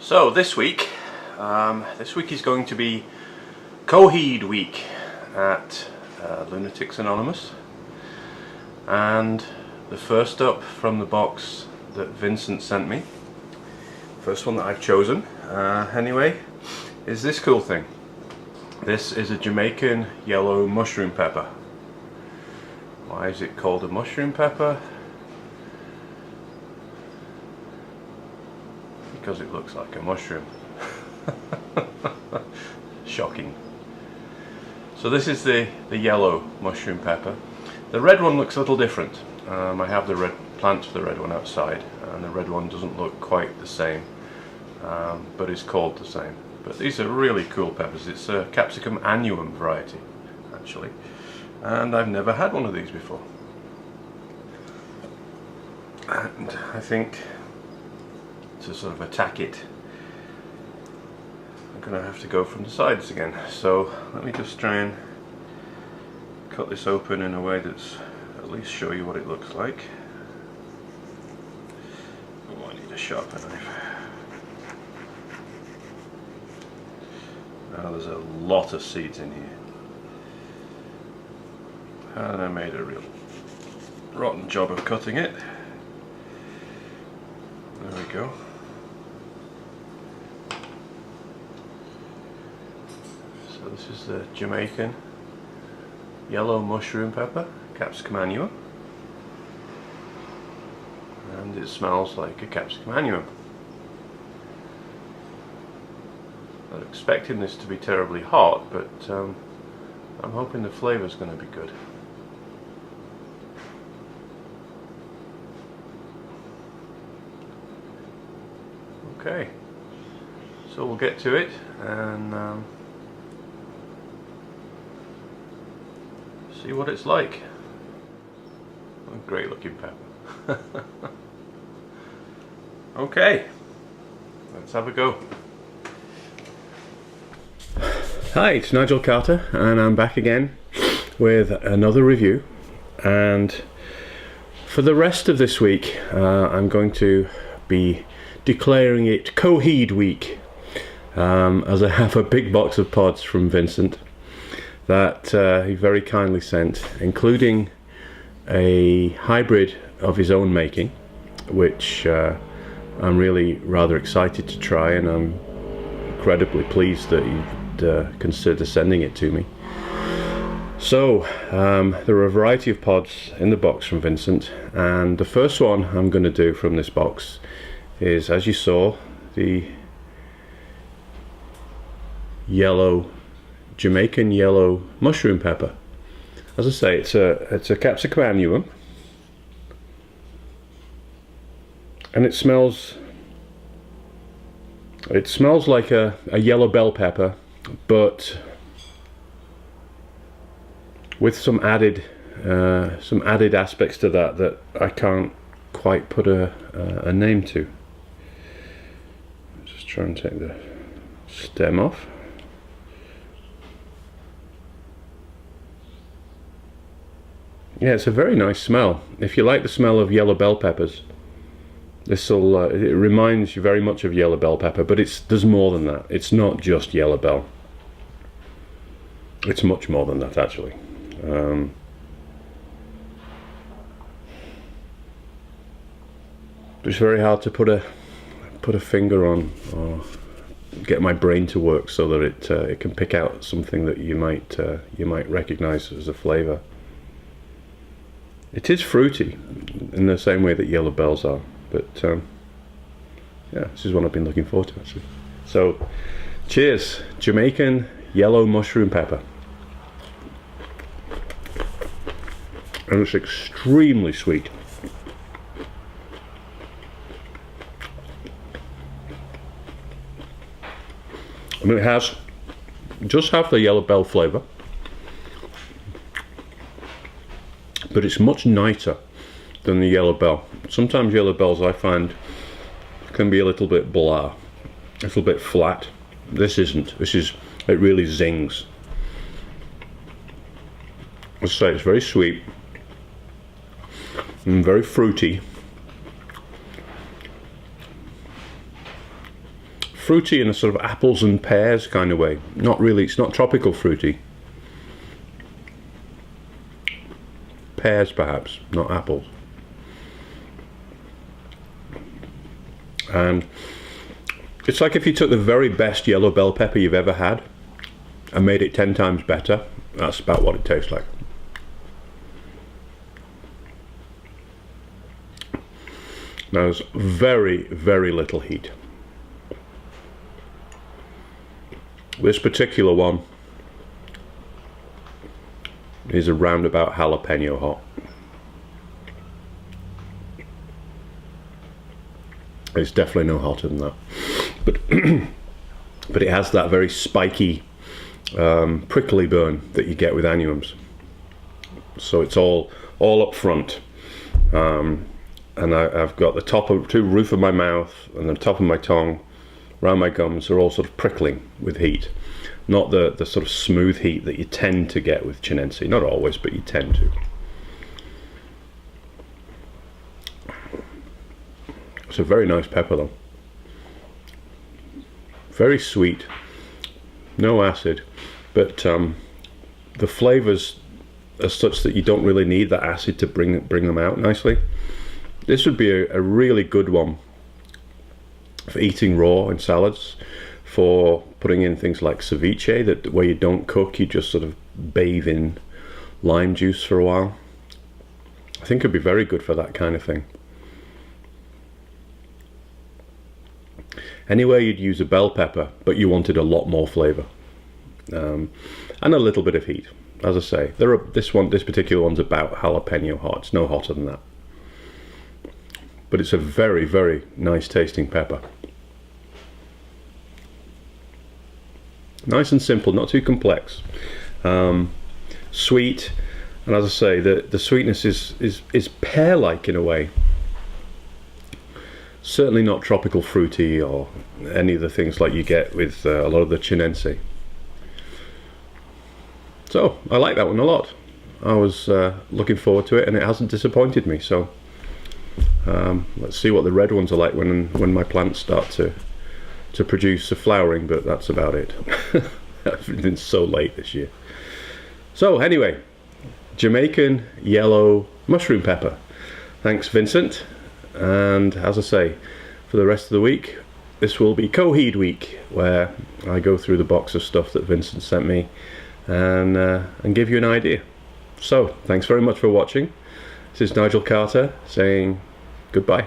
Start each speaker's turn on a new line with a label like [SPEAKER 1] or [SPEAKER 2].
[SPEAKER 1] So this week is going to be Coheed week at Lunatics Anonymous, and the first up from the box that Vincent sent me, first one that I've chosen anyway, is this cool thing. This is a Jamaican yellow mushroom pepper. Why is it called a mushroom pepper? Because it looks like a mushroom. Shocking. So this is the yellow mushroom pepper. The red one looks a little different. I have the red plant for the red one outside, and the red one doesn't look quite the same, but is called the same. But these are really cool peppers. It's a capsicum annuum variety, actually, and I've never had one of these before. And I think to sort of attack it, I'm going to have to go from the sides again. So let me just try and cut this open in a way that's at least show you what it looks like. Oh, I need a sharper knife. Now there's a lot of seeds in here, and I made a real rotten job of cutting it. There we go. So this is the Jamaican yellow mushroom pepper, capsicum annuum, and it smells like a capsicum annuum. I'm not expecting this to be terribly hot, but I'm hoping the flavour is going to be good. Okay, so we'll get to it and see what it's like. A great looking pepper. Okay, let's have a go. Hi, it's Nigel Carter, and I'm back again with another review. And for the rest of this week, I'm going to be declaring it Coheed week, as I have a big box of pods from Vincent that he very kindly sent, including a hybrid of his own making, which I'm really rather excited to try, and I'm incredibly pleased that you'd consider sending it to me. So there are a variety of pods in the box from Vincent, and the first one I'm going to do from this box is, as you saw, the yellow Jamaican yellow mushroom pepper. As I say, it's a capsicum annuum, and it smells like a yellow bell pepper, but with some added aspects to that I can't quite put a name to. Just try and take the stem off. Yeah, it's a very nice smell. If you like the smell of yellow bell peppers, this'll it reminds you very much of yellow bell pepper, but there's more than that. It's not just yellow bell. It's much more than that, actually. It's very hard to put a finger on or get my brain to work so that it can pick out something that you might recognize as a flavor. It is fruity in the same way that yellow bells are, but yeah, this is what I've been looking forward to, actually. So cheers, Jamaican yellow mushroom pepper. And it's extremely sweet. I mean, it has just have the yellow bell flavour, but it's much nicer than the yellow bell. Sometimes yellow bells, I find, can be a little bit blah, a little bit flat. This isn't. It really zings. As I say, it's very sweet and very fruity. fruity in a sort of apples and pears kind of way. Not really, it's not tropical fruity. Pears perhaps, not apples. And it's like if you took the very best yellow bell pepper you've ever had and made it 10 times better. That's about what it tastes like. Now there's very, very little heat. This particular one is around about jalapeno hot. It's definitely no hotter than that, but but it has that very spiky, prickly burn that you get with annuums. So it's all up front, and I've got the roof of my mouth and the top of my tongue, around my gums are all sort of prickling with heat, not the sort of smooth heat that you tend to get with Chinense. Not always, but you tend to. It's a very nice pepper though. Very sweet, no acid, but the flavors are such that you don't really need that acid to bring them out nicely. This would be a really good one for eating raw in salads, for putting in things like ceviche, that where you don't cook, you just sort of bathe in lime juice for a while. I think it'd be very good for that kind of thing. Anywhere you'd use a bell pepper, but you wanted a lot more flavor, and a little bit of heat. As I say, this particular one's about jalapeno-hot. It's no hotter than that, but it's a very, very nice tasting pepper. Nice and simple, not too complex. Sweet, and as I say, the sweetness is pear-like in a way. Certainly not tropical fruity or any of the things like you get with a lot of the Chinense. So I like that one a lot. I was looking forward to it, and it hasn't disappointed me. So let's see what the red ones are like when my plants start to produce a flowering, but that's about it. Everything's so late this year. So anyway, Jamaican yellow mushroom pepper. Thanks, Vincent. And as I say, for the rest of the week, this will be Coheed week, where I go through the box of stuff that Vincent sent me and give you an idea. So thanks very much for watching. This is Nigel Carter saying goodbye.